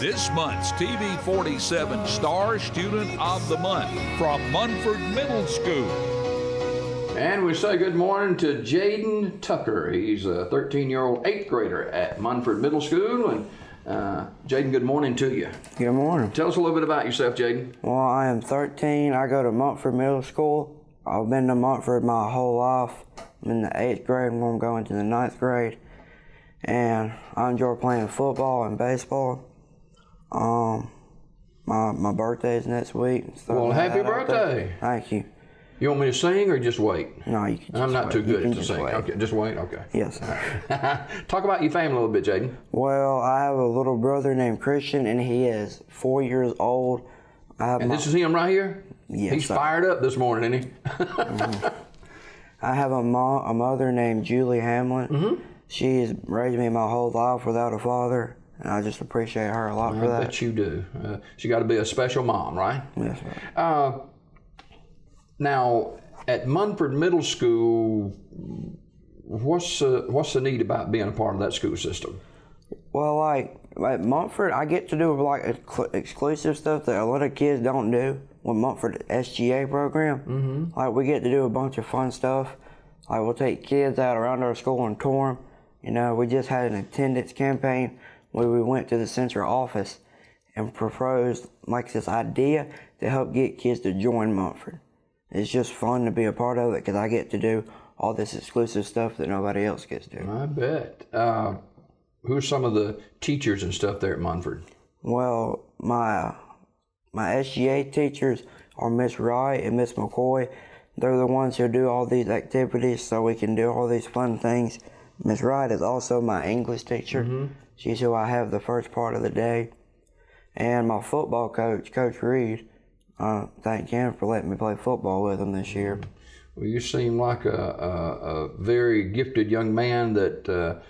this month's TV 47 Star Student of the Month from Munford Middle School. And we say good morning to Jayden Tucker. He's a 13-year-old 8th grader at Munford Middle School. And Jayden, good morning to you. Good morning. Tell us a little bit about yourself, Jayden. Well, I am 13. I go to Munford Middle School. I've been to Munford my whole life. I'm in the 8th grade and I'm going to the 9th grade. And I enjoy playing football and baseball. My birthday is next week. Well, happy birthday. Thank you. You want me to sing or just wait? No, you can just I'm not wait. too good You to can sing. wait. Okay, just wait? Okay. Yes, sir. Talk about your family a little bit, Jayden. Well, I have a little brother named Christian, and he is 4 years old. And this is him right here? Yes, He's sir. fired up this morning, isn't he? I have a mother named Julie Hamlin. Mm-hmm. She's raised me my whole life without a father, and I just appreciate her a lot for that. I bet you do. She got to be a special mom, right? Yes, sir. Now, at Munford Middle School, what's the need about being a part of that school system? Well, like at Munford, I get to do like exclusive stuff that a lot of kids don't do with Munford SGA program. Mm-hmm. Like we get to do a bunch of fun stuff. Like we'll take kids out around our school and tour them. You know, we just had an attendance campaign where we went to the central office and proposed like this idea to help get kids to join Munford. It's just fun to be a part of it because I get to do all this exclusive stuff that nobody else gets to. I bet. Who are some of the teachers and stuff there at Munford? Well, my SGA teachers are Miss Wright and Miss McCoy. They're the ones who do all these activities so we can do all these fun things. Miss Wright is also my English teacher. Mm-hmm. She's who I have the first part of the day. And my football coach, Coach Reed, thank him for letting me play football with him this year. Well, you seem like a very gifted young man that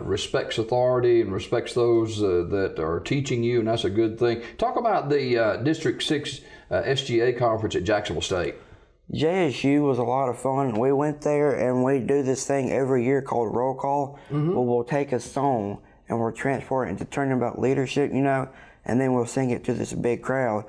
respects authority and respects those that are teaching you, and that's a good thing. Talk about the District 6 SGA conference at Jacksonville State. JSU was a lot of fun. We went there and we do this thing every year called Roll Call, mm-hmm. where we'll take a song and we'll transport it into turning about leadership, you know, and then we'll sing it to this big crowd.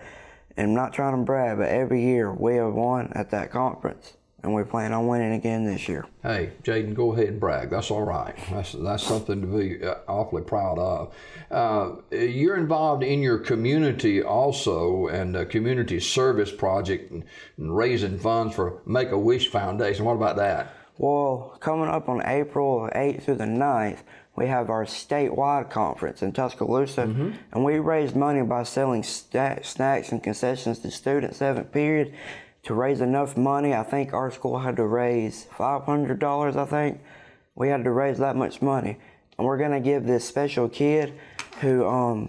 And I'm not trying to brag, but every year we have won at that conference. And we plan on winning again this year. Hey, Jayden, go ahead and brag. That's all right. That's something to be awfully proud of. You're involved in your community also, and a community service project and raising funds for Make-A-Wish Foundation. What about that? Well, coming up on April 8th through the 9th, we have our statewide conference in Tuscaloosa, mm-hmm. and we raise money by selling snacks and concessions to students 7th period. To raise enough money, I think our school had to raise $500, I think. We had to raise that much money. And we're gonna give this special kid who,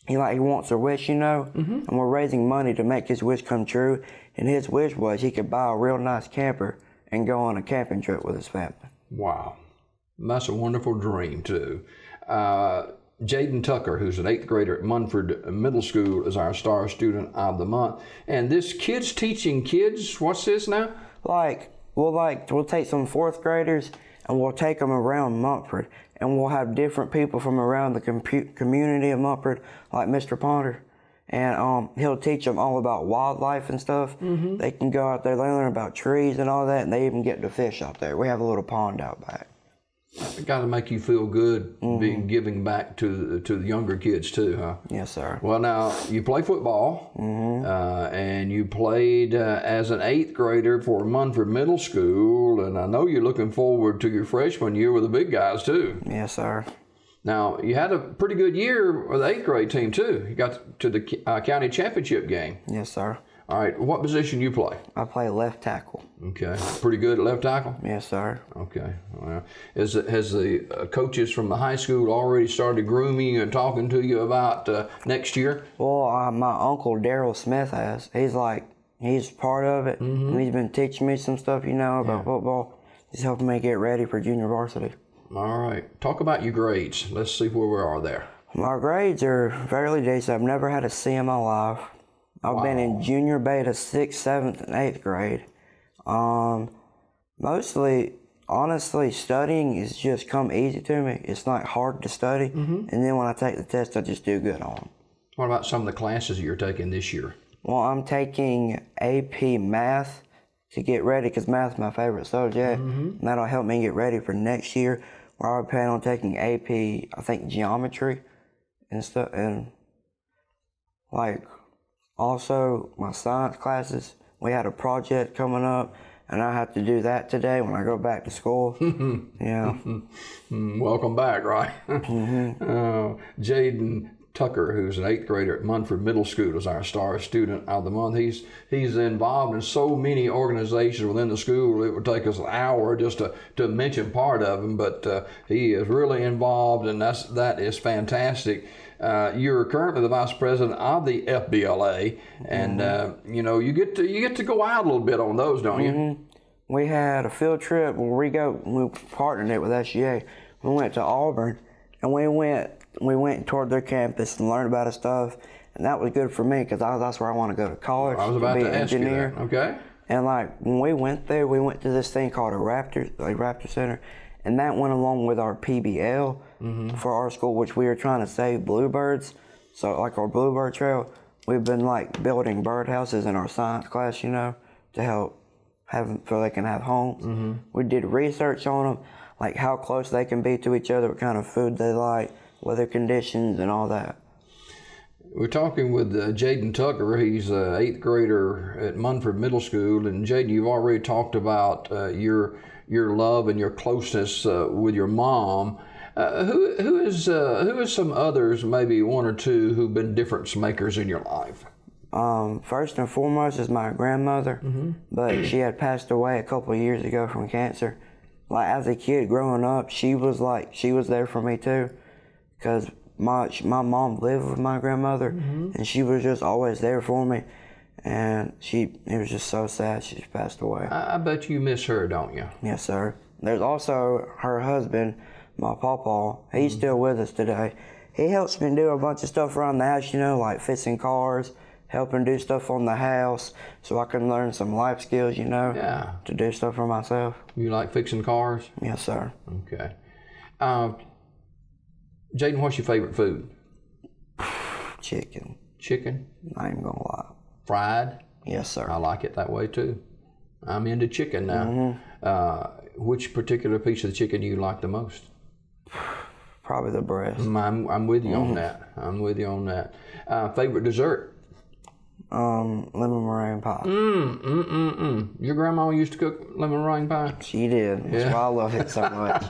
he wants a wish, you know? Mm-hmm. And we're raising money to make his wish come true. And his wish was he could buy a real nice camper and go on a camping trip with his family. Wow, that's a wonderful dream too. Jayden Tucker, who's an 8th grader at Munford Middle School, is our Star Student of the Month. And this kid's teaching kids, what's this now? We'll take some 4th graders and we'll take them around Munford. And we'll have different people from around the community of Munford, like Mr. Ponder. And he'll teach them all about wildlife and stuff. Mm-hmm. They can go out there, they learn about trees and all that, and they even get to fish out there. We have a little pond out back. It got to make you feel good, mm-hmm. being giving back to the younger kids too, huh? Yes, sir. Well, now you play football, mm-hmm. And you played as an 8th grader for Munford Middle School, and I know you're looking forward to your freshman year with the big guys too. Yes, sir. Now you had a pretty good year with the 8th grade team too. You got to the county championship game. Yes, sir. All right, what position do you play? I play left tackle. Okay, pretty good at left tackle? Yes, sir. Okay, well, has the coaches from the high school already started grooming you and talking to you about next year? Well, my uncle Daryl Smith has. He's part of it, mm-hmm. and he's been teaching me some stuff, you know, about football. He's helping me get ready for junior varsity. All right, talk about your grades. Let's see where we are there. My grades are fairly decent. I've never had a C in my life. I've been in junior beta 6th, 7th, and 8th grade. Mostly honestly, studying is just come easy to me. It's not hard to study. And then when I take the test, I just do good on them. What about some of the classes that you're taking this year? Well, I'm taking AP Math to get ready because math is my favorite subject. And that'll help me get ready for next year, where I plan on taking AP, I think, Geometry and stuff. And, like, also my science classes, we had a project coming up, and I have to do that today when I go back to school. Yeah. Welcome back, right? Jayden Tucker, who's an 8th grader at Munford Middle School, is our star student of the month. He's involved in so many organizations within the school, it would take us an hour just to mention part of them, but he is really involved, and that is fantastic. You're currently the vice president of the FBLA, and you get to go out a little bit on those, don't you? We had a field trip where we partnered it with SGA. We went to Auburn, and we went toward their campus and learned about stuff, and that was good for me because that's where I want to go to college. I was about to be to an ask engineer. you that. Okay. And like when we went there, we went to this thing called a Raptor Center, and that went along with our PBL for our school, which we were trying to save bluebirds. So like our bluebird trail, we've been like building birdhouses in our science class, to help have them so they can have homes. We did research on them, like how close they can be to each other, what kind of food they like, weather conditions, and all that. We're talking with Jayden Tucker. He's an 8th grader at Munford Middle School. And Jayden, you've already talked about your love and your closeness with your mom. Who is some others, maybe one or two, who've been difference makers in your life? First and foremost is my grandmother, but she had passed away a couple of years ago from cancer. Like as a kid growing up, she was there for me too, because my mom lived with my grandmother, and she was just always there for me. And it was just so sad she passed away. I bet you miss her, don't you? Yes, sir. There's also her husband, my pawpaw. He's still with us today. He helps me do a bunch of stuff around the house, like fixing cars, helping do stuff on the house, so I can learn some life skills, Yeah. to do stuff for myself. You like fixing cars? Yes, sir. Okay. Jayden, what's your favorite food? Chicken. Chicken? I ain't gonna lie. Fried? Yes, sir. I like it that way too. I'm into chicken now. Which particular piece of the chicken do you like the most? Probably the breast. I'm with you on that. I'm with you on that. Favorite dessert? Lemon meringue pie. Your grandma used to cook lemon meringue pie? She did. That's why I love it so much.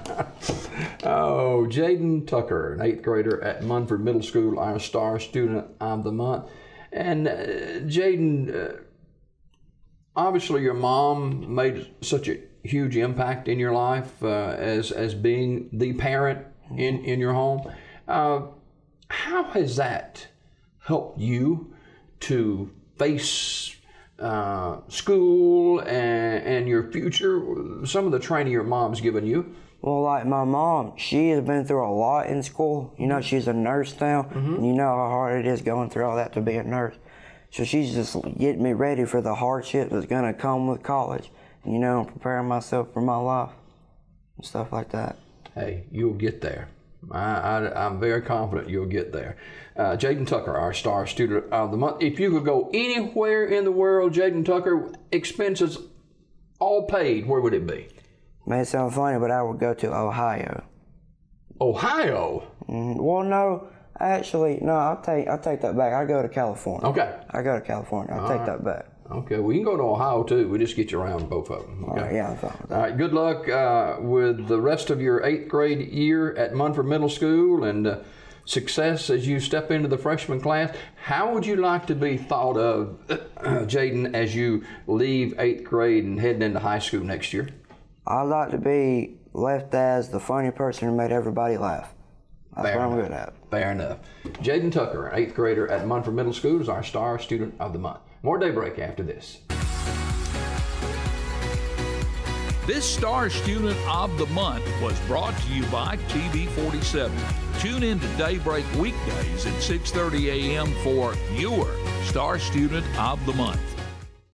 Oh, Jayden Tucker, an 8th grader at Munford Middle School, our star student of the month. And Jayden, obviously your mom made such a huge impact in your life as being the parent in your home. How has that helped you to face school and your future, some of the training your mom's given you? Well, like my mom, she has been through a lot in school. She's a nurse now, and you know how hard it is going through all that to be a nurse. So she's just getting me ready for the hardship that's going to come with college, and preparing myself for my life and stuff like that. Hey, you'll get there. I'm very confident you'll get there. Jayden Tucker, our star student of the month. If you could go anywhere in the world, Jayden Tucker, expenses all paid, where would it be? May sound funny, but I would go to Ohio. Ohio? Well, no. Actually, no, I'll take that back. I go to California. Okay. I go to California. I'll take that back. Okay, well, you can go to Ohio, too. We just get you around both of them. Okay? All right, yeah, I'm fine with that. All right, good luck with the rest of your 8th grade year at Munford Middle School, and success as you step into the freshman class. How would you like to be thought of, Jayden, as you leave 8th grade and heading into high school next year? I'd like to be left as the funny person who made everybody laugh. That's what I'm good at. Fair enough. Jayden Tucker, an 8th grader at Munford Middle School, is our star student of the month. More Daybreak after this. This Star Student of the Month was brought to you by TV 47. Tune in to Daybreak weekdays at 6:30 a.m. for your Star Student of the Month.